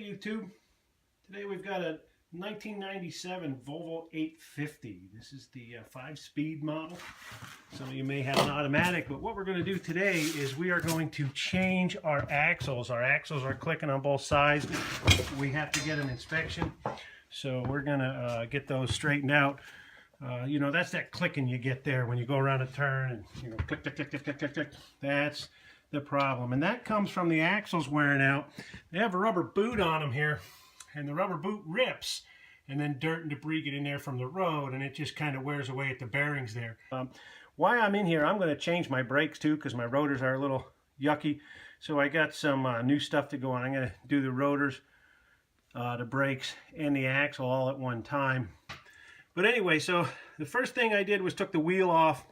YouTube. Today we've got a 1997 Volvo 850. This is the 5-speed model. Some of you may have an automatic, but what we're going to do today is we are going to change our axles. Our axles are clicking on both sides. We have to get an inspection, so we're going to get those straightened out. You know, that's that clicking you get there when you go around a turn and, you know, click, click, click, click, click, click, click. That's the problem, and that comes from the axles wearing out. They have a rubber boot on them here, and the rubber boot rips, and then dirt and debris get in there from the road, and it just kind of wears away at the bearings there. While I'm in here, I'm going to change my brakes too, because my rotors are a little yucky. So I got some new stuff to go on. I'm going to do the rotors, the brakes, and the axle all at one time. But anyway, so the first thing I did was took the wheel off.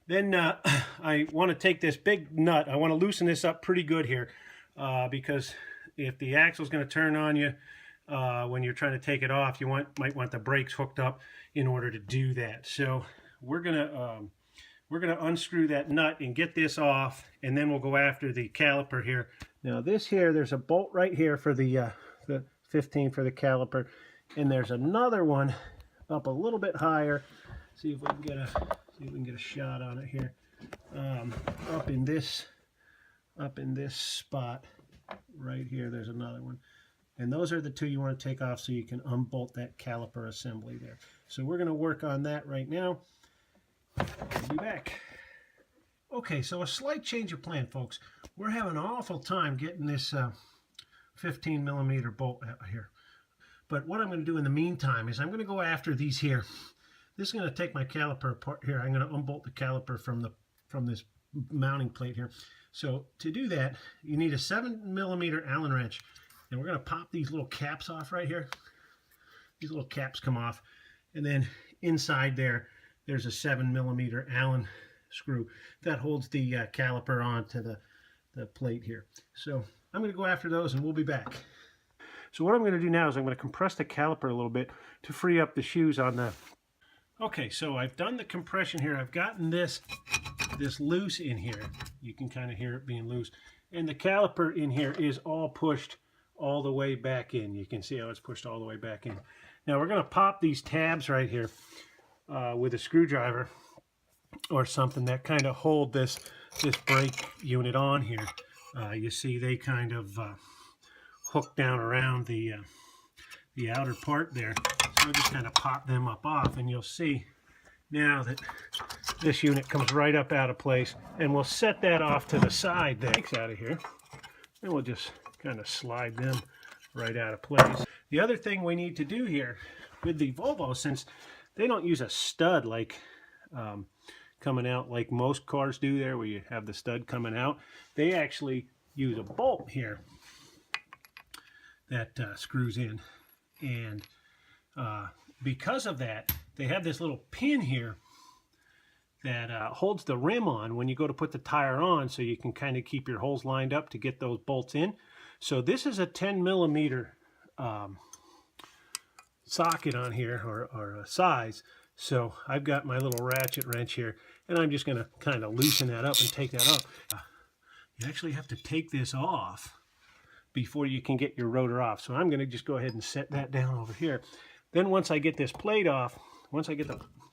Then I want to take this big nut. I want to loosen this up pretty good here, because if the axle's going to turn on you when you're trying to take it off, you might want the brakes hooked up in order to do that. So we're gonna unscrew that nut and get this off, and then we'll go after the caliper here. Now this here, there's a bolt right here for the 15 for the caliper, and there's another one up a little bit higher. See if we can get a shot on it here. Up in this spot right here, there's another one, and those are the two you want to take off so you can unbolt that caliper assembly there. So we're going to work on that right now. I'll be back. Okay, so a slight change of plan, folks. We're having an awful time getting this 15mm bolt out here, but what I'm going to do in the meantime is I'm going to go after these here. This is going to take my caliper apart here. I'm going to unbolt the caliper from this mounting plate here. So to do that, you need a 7mm Allen wrench, and we're going to pop these little caps off right here. These little caps come off, and then inside there's a 7mm Allen screw that holds the caliper onto the plate here. So I'm going to go after those, and we'll be back. So what I'm going to do now is I'm going to compress the caliper a little bit to free up the shoes on the... Okay, so I've done the compression here. I've gotten this loose in here. You can kind of hear it being loose. And the caliper in here is all pushed all the way back in. You can see how it's pushed all the way back in. Now we're going to pop these tabs right here with a screwdriver or something that kind of hold this brake unit on here. You see they kind of hook down around the outer part there. So just kind of pop them up off, and you'll see now that this unit comes right up out of place, and we'll set that off to the side there. Out of here, and we'll just kind of slide them right out of place. The other thing we need to do here with the Volvo, since they don't use a stud like coming out like most cars do there, where you have the stud coming out, they actually use a bolt here that screws in, and because of that, they have this little pin here that holds the rim on when you go to put the tire on, so you can kind of keep your holes lined up to get those bolts in. So this is a 10mm socket on here, or a size. So I've got my little ratchet wrench here, and I'm just going to kind of loosen that up and take that up. You actually have to take this off before you can get your rotor off. So I'm going to just go ahead and set that down over here. Then once I get this plate off, once I get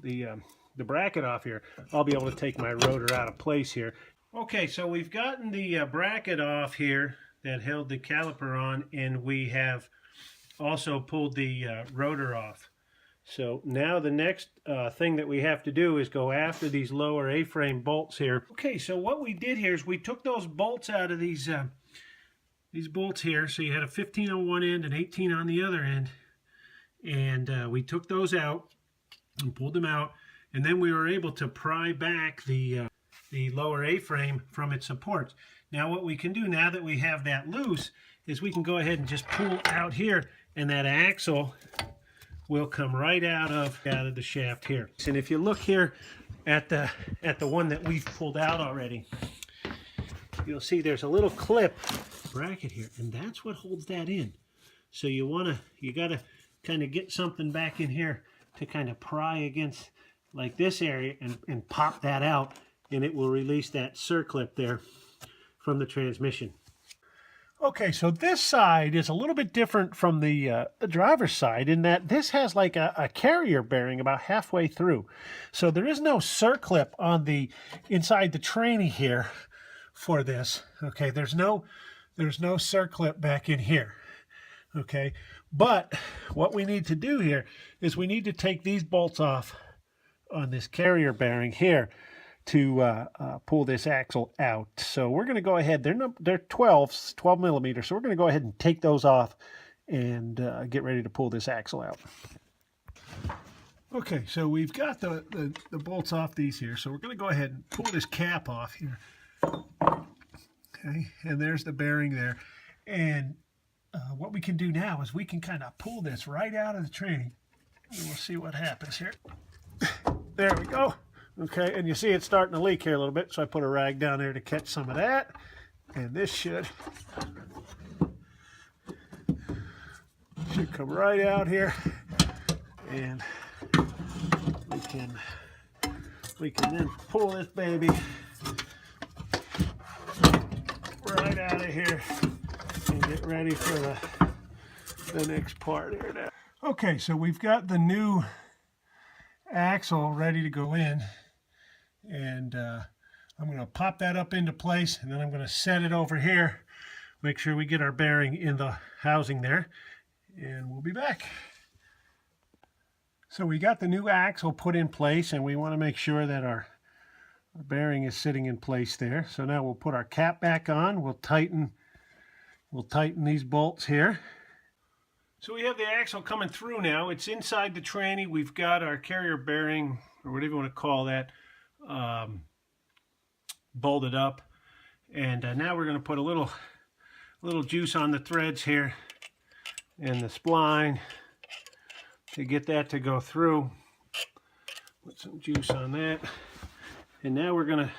the bracket off here, I'll be able to take my rotor out of place here. Okay, so we've gotten the bracket off here that held the caliper on, and we have also pulled the rotor off. So now the next thing that we have to do is go after these lower A-frame bolts here. Okay, so what we did here is we took those bolts out of these bolts here. So you had a 15 on one end and 18 on the other end, and we took those out and pulled them out, and then we were able to pry back the lower A-frame from its supports. Now what we can do, now that we have that loose, is we can go ahead and just pull out here, and that axle will come right out of the shaft here. And if you look here at the one that we've pulled out already, you'll see there's a little clip bracket here, and that's what holds that in. So you gotta kind of get something back in here to kind of pry against like this area and pop that out, and it will release that circlip there from the transmission. Okay, so this side is a little bit different from the driver's side in that this has like a carrier bearing about halfway through. So there is no circlip on the inside the tranny here for this. Okay, there's no circlip back in here. Okay, but what we need to do here is we need to take these bolts off on this carrier bearing here to pull this axle out. So we're going to go ahead. They're 12 millimeters. So we're going to go ahead and take those off and get ready to pull this axle out. Okay, so we've got the bolts off these here. So we're going to go ahead and pull this cap off here. Okay, and there's the bearing there. And what we can do now is we can kind of pull this right out of the tranny. And we'll see what happens here. There we go. Okay, and you see it's starting to leak here a little bit, so I put a rag down there to catch some of that. And this should come right out here. And we can then pull this baby right out of here and get ready for the next part here now. Okay, so we've got the new axle ready to go in. And I'm going to pop that up into place, and then I'm going to set it over here, make sure we get our bearing in the housing there, and we'll be back. So we got the new axle put in place, and we want to make sure that our bearing is sitting in place there. So now we'll put our cap back on. We'll tighten these bolts here. So we have the axle coming through now. It's inside the tranny. We've got our carrier bearing, or whatever you want to call that, bolted up, and now we're going to put a little juice on the threads here and the spline to get that to go through. Put some juice on that, and now we're going to,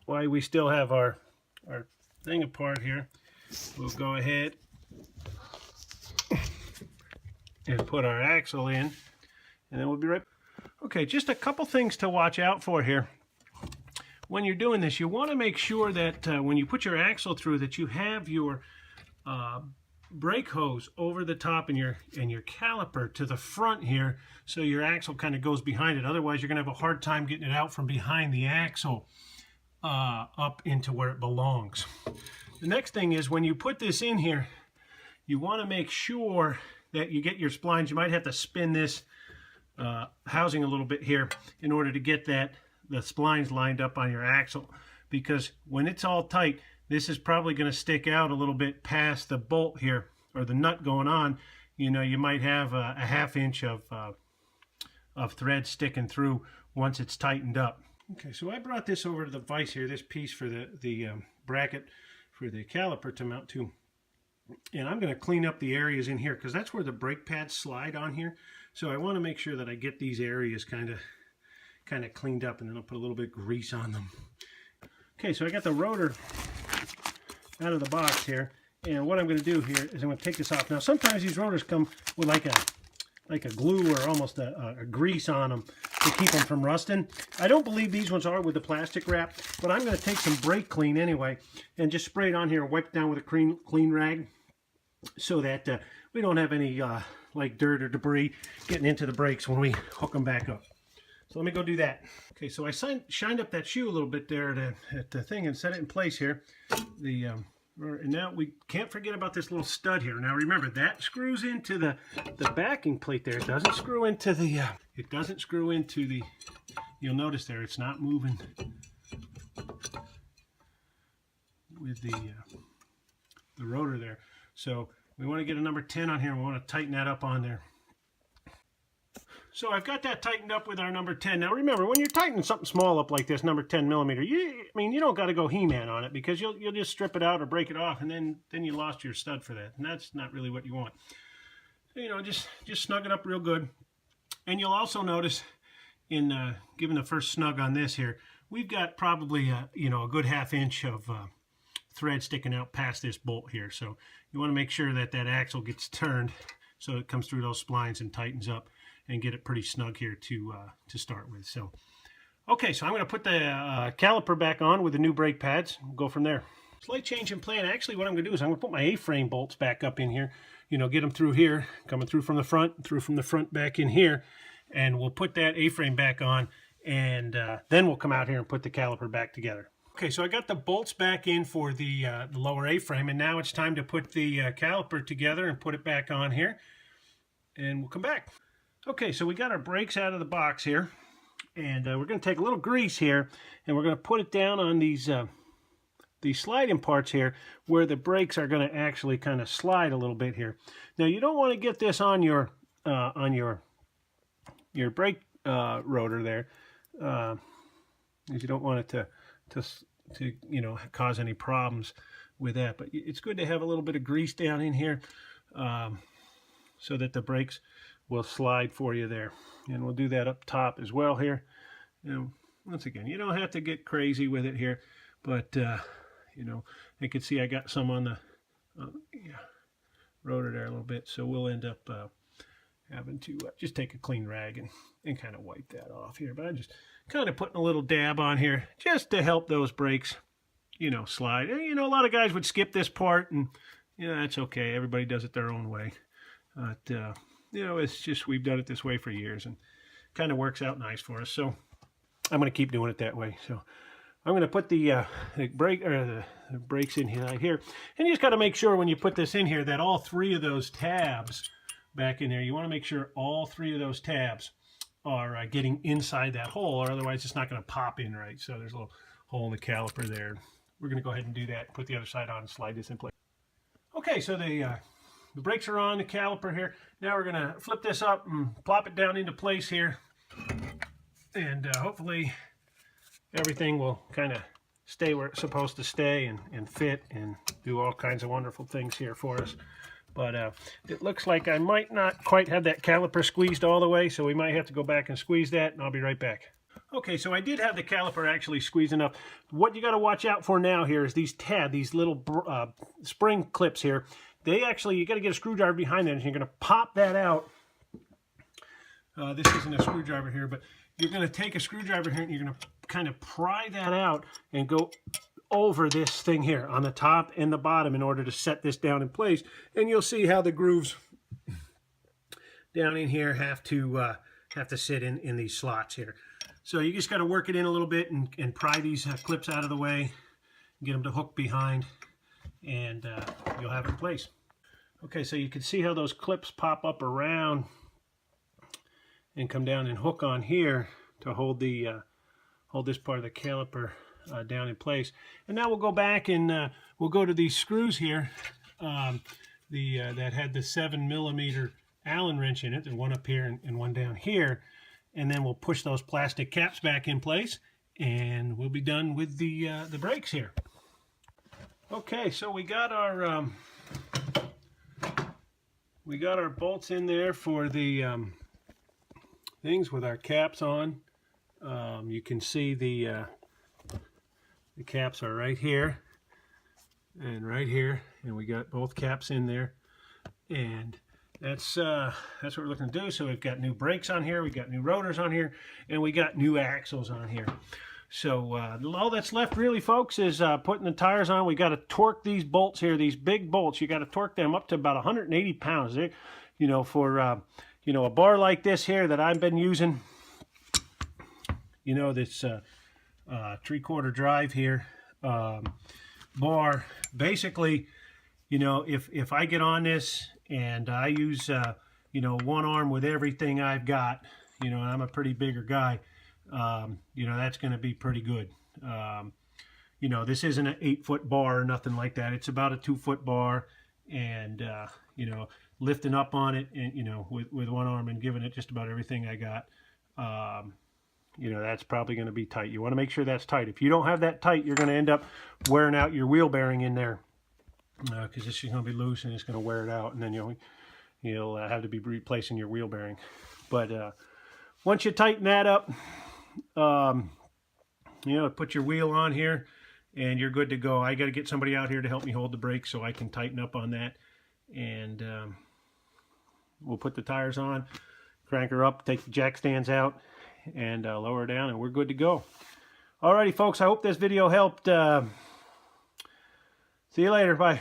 while we still have our thing apart here, we'll go ahead and put our axle in, and then we'll be right back. Okay, just a couple things to watch out for here. When you're doing this, you want to make sure that when you put your axle through, that you have your brake hose over the top and your caliper to the front here, so your axle kind of goes behind it. Otherwise, you're going to have a hard time getting it out from behind the axle up into where it belongs. The next thing is, when you put this in here, you want to make sure that you get your splines. You might have to spin this housing a little bit here in order to get the splines lined up on your axle, because when it's all tight, this is probably going to stick out a little bit past the bolt here, or the nut going on. You know, you might have a ½ inch of thread sticking through once it's tightened up. Okay, so I brought this over to the vise here, this piece for the bracket for the caliper to mount to, and I'm going to clean up the areas in here, because that's where the brake pads slide on here. So I want to make sure that I get these areas kind of cleaned up, and then I'll put a little bit of grease on them. Okay, so I got the rotor out of the box here, and what I'm going to do here is I'm going to take this off. Now, sometimes these rotors come with like a glue or almost a grease on them to keep them from rusting. I don't believe these ones are with the plastic wrap, but I'm going to take some brake clean anyway and just spray it on here and wipe it down with a clean rag, so that we don't have any like dirt or debris getting into the brakes when we hook them back up. So let me go do that. Okay, so I shined up that shoe a little bit there at the thing and set it in place here. And now we can't forget about this little stud here. Now remember, that screws into the backing plate there. It doesn't screw into the you'll notice there it's not moving with the rotor there. So we want to get a number 10 on here, and we want to tighten that up on there. So I've got that tightened up with our number 10. Now remember, when you're tightening something small up like this, number 10 millimeter, you don't got to go He-Man on it, because you'll just strip it out or break it off, and then you lost your stud for that, and that's not really what you want. So, just snug it up real good. And you'll also notice in giving the first snug on this here, we've got probably a good ½ inch of thread sticking out past this bolt here. So you want to make sure that axle gets turned so it comes through those splines and tightens up, and get it pretty snug here to start with. So, okay, so I'm going to put the caliper back on with the new brake pads. We'll go from there. Slight change in plan. Actually, what I'm going to do is I'm going to put my A-frame bolts back up in here. You know, get them through here, coming through from the front back in here, and we'll put that A-frame back on, and then we'll come out here and put the caliper back together. Okay, so I got the bolts back in for the lower A-frame, and now it's time to put the caliper together and put it back on here, and we'll come back. Okay, so we got our brakes out of the box here, and we're going to take a little grease here, and we're going to put it down on these sliding parts here where the brakes are going to actually kind of slide a little bit here. Now you don't want to get this on your brake rotor there, because you don't want it to you know, cause any problems with that. But it's good to have a little bit of grease down in here so that the brakes will slide for you there. And we'll do that up top as well here. You know, once again, you don't have to get crazy with it here, but you know, I can see I got some on the rotor there a little bit, so we'll end up having to just take a clean rag and kind of wipe that off here. But I'm just kind of putting a little dab on here just to help those brakes, you know, slide. And, you know, a lot of guys would skip this part, and, you know, that's okay. Everybody does it their own way. But, you know, it's just we've done it this way for years, and kind of works out nice for us. So I'm going to keep doing it that way. So I'm going to put the brakes in here, right here. And you just got to make sure when you put this in here that all three of those tabs back in there, you want to make sure all three of those tabs are getting inside that hole, or otherwise it's not going to pop in right. So there's a little hole in the caliper there. We're going to go ahead and do that, put the other side on and slide this in place. Okay, so the brakes are on the caliper here. Now we're going to flip this up and plop it down into place here. And hopefully everything will kind of stay where it's supposed to stay and fit and do all kinds of wonderful things here for us. But it looks like I might not quite have that caliper squeezed all the way, so we might have to go back and squeeze that, and I'll be right back. Okay, so I did have the caliper actually squeezed enough. What you got to watch out for now here is these these little spring clips here. They actually, you got to get a screwdriver behind them, and you're going to pop that out. This isn't a screwdriver here, but you're going to take a screwdriver here and you're going to kind of pry that out and go over this thing here on the top and the bottom in order to set this down in place. And you'll see how the grooves down in here have to sit in these slots here. So you just got to work it in a little bit and pry these clips out of the way, get them to hook behind, and you'll have it in place. Okay, so you can see how those clips pop up around and come down and hook on here to hold the hold this part of the caliper down in place. And now we'll go back and we'll go to these screws here that had the 7mm Allen wrench in it. There's one up here and one down here. And then we'll push those plastic caps back in place, and we'll be done with the brakes here. Okay, so we got our bolts in there for the things with our caps on. You can see the caps are right here and right here, and we got both caps in there, and that's what we're looking to do. So we've got new brakes on here, we got new rotors on here, and we got new axles on here. So all that's left really, folks, is putting the tires on. We got to torque these bolts here, these big bolts. You got to torque them up to about 180 pounds. They, you know, for you know, a bar like this here that I've been using, you know, this 3/4 drive here bar. Basically, you know, if I get on this and I use you know, one arm with everything I've got, you know, and I'm a pretty bigger guy, you know, that's going to be pretty good. You know, this isn't an 8-foot bar or nothing like that. It's about a 2-foot bar, and you know, lifting up on it, and you know, with one arm and giving it just about everything I got, you know, that's probably going to be tight. You want to make sure that's tight. If you don't have that tight, you're going to end up wearing out your wheel bearing in there, because this is going to be loose and it's going to wear it out, and then you'll have to be replacing your wheel bearing. But once you tighten that up, you know, put your wheel on here and you're good to go. I got to get somebody out here to help me hold the brake so I can tighten up on that, and we'll put the tires on, crank her up, take the jack stands out, and lower her down, and we're good to go. Alrighty, folks, I hope this video helped See you later. Bye.